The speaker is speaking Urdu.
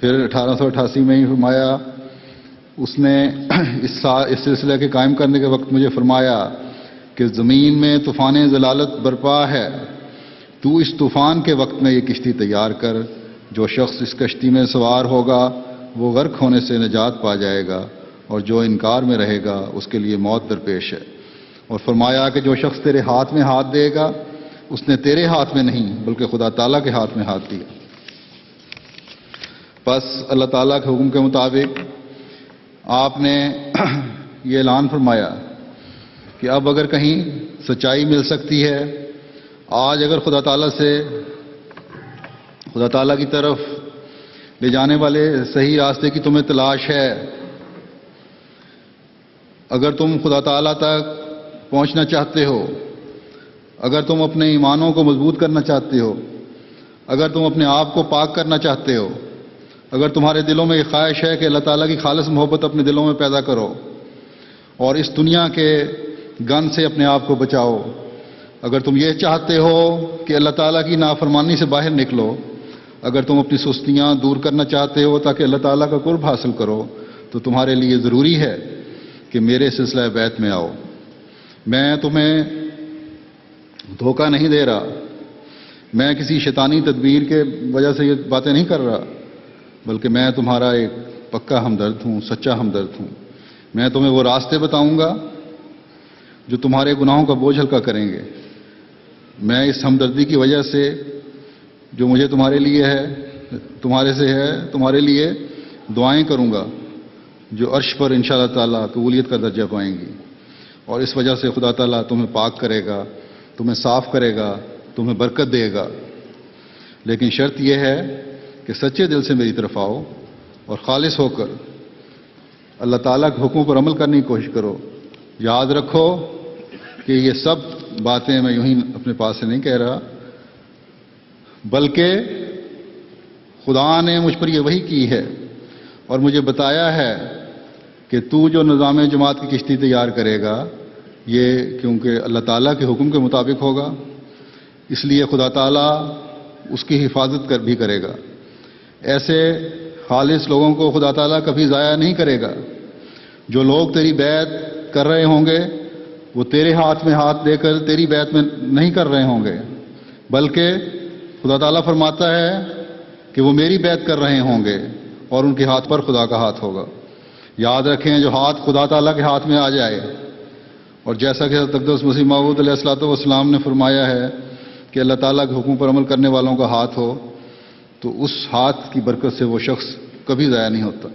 پھر 1888 میں ہی فرمایا، اس نے اس سلسلے کے قائم کرنے کے وقت مجھے فرمایا کہ زمین میں طوفان ضلالت برپا ہے، تو اس طوفان کے وقت میں یہ کشتی تیار کر، جو شخص اس کشتی میں سوار ہوگا وہ غرق ہونے سے نجات پا جائے گا، اور جو انکار میں رہے گا اس کے لیے موت درپیش ہے۔ اور فرمایا کہ جو شخص تیرے ہاتھ میں ہاتھ دے گا اس نے تیرے ہاتھ میں نہیں بلکہ خدا تعالیٰ کے ہاتھ میں ہاتھ دیا۔ بس اللہ تعالیٰ کے حکم کے مطابق آپ نے یہ اعلان فرمایا کہ اب اگر کہیں سچائی مل سکتی ہے، آج اگر خدا تعالیٰ کی طرف لے جانے والے صحیح راستے کی تمہیں تلاش ہے، اگر تم خدا تعالیٰ تک پہنچنا چاہتے ہو، اگر تم اپنے ایمانوں کو مضبوط کرنا چاہتے ہو، اگر تم اپنے آپ کو پاک کرنا چاہتے ہو، اگر تمہارے دلوں میں یہ خواہش ہے کہ اللہ تعالیٰ کی خالص محبت اپنے دلوں میں پیدا کرو اور اس دنیا کے گن سے اپنے آپ کو بچاؤ، اگر تم یہ چاہتے ہو کہ اللہ تعالیٰ کی نافرمانی سے باہر نکلو، اگر تم اپنی سستیاں دور کرنا چاہتے ہو تاکہ اللہ تعالیٰ کا قرب حاصل کرو، تو تمہارے لیے ضروری ہے کہ میرے سلسلہ بیت میں آؤ۔ میں تمہیں دھوکہ نہیں دے رہا، میں کسی شیطانی تدبیر کے وجہ سے یہ باتیں نہیں کر رہا، بلکہ میں تمہارا ایک پکا ہمدرد ہوں، سچا ہمدرد ہوں۔ میں تمہیں وہ راستے بتاؤں گا جو تمہارے گناہوں کا بوجھ ہلکا کریں گے۔ میں اس ہمدردی کی وجہ سے جو مجھے تمہارے لیے ہے، تمہارے سے ہے، تمہارے لیے دعائیں کروں گا جو عرش پر انشاءاللہ تعالیٰ قبولیت کا درجہ پائیں گی، اور اس وجہ سے خدا تعالیٰ تمہیں پاک کرے گا، تمہیں صاف کرے گا، تمہیں برکت دے گا۔ لیکن شرط یہ ہے کہ سچے دل سے میری طرف آؤ اور خالص ہو کر اللہ تعالیٰ کے حکموں پر عمل کرنے کی کوشش کرو۔ یاد رکھو کہ یہ سب باتیں میں یوں ہی اپنے پاس سے نہیں کہہ رہا، بلکہ خدا نے مجھ پر یہ وحی کی ہے اور مجھے بتایا ہے کہ تو جو نظام جماعت کی کشتی تیار کرے گا یہ کیونکہ اللہ تعالیٰ کے حکم کے مطابق ہوگا، اس لیے خدا تعالیٰ اس کی حفاظت بھی کرے گا۔ ایسے خالص لوگوں کو خدا تعالیٰ کبھی ضائع نہیں کرے گا۔ جو لوگ تیری بیعت کر رہے ہوں گے وہ تیرے ہاتھ میں ہاتھ دے کر تیری بیعت میں نہیں کر رہے ہوں گے، بلکہ خدا تعالیٰ فرماتا ہے کہ وہ میری بیعت کر رہے ہوں گے اور ان کے ہاتھ پر خدا کا ہاتھ ہوگا۔ یاد رکھیں، جو ہاتھ خدا تعالیٰ کے ہاتھ میں آ جائے، اور جیسا کہ حضرت اقدس مسیح موعود علیہ الصلوۃ والسلام نے فرمایا ہے کہ اللہ تعالیٰ کے حکم پر عمل کرنے والوں کا ہاتھ ہو، تو اس ہاتھ کی برکت سے وہ شخص کبھی ضائع نہیں ہوتا۔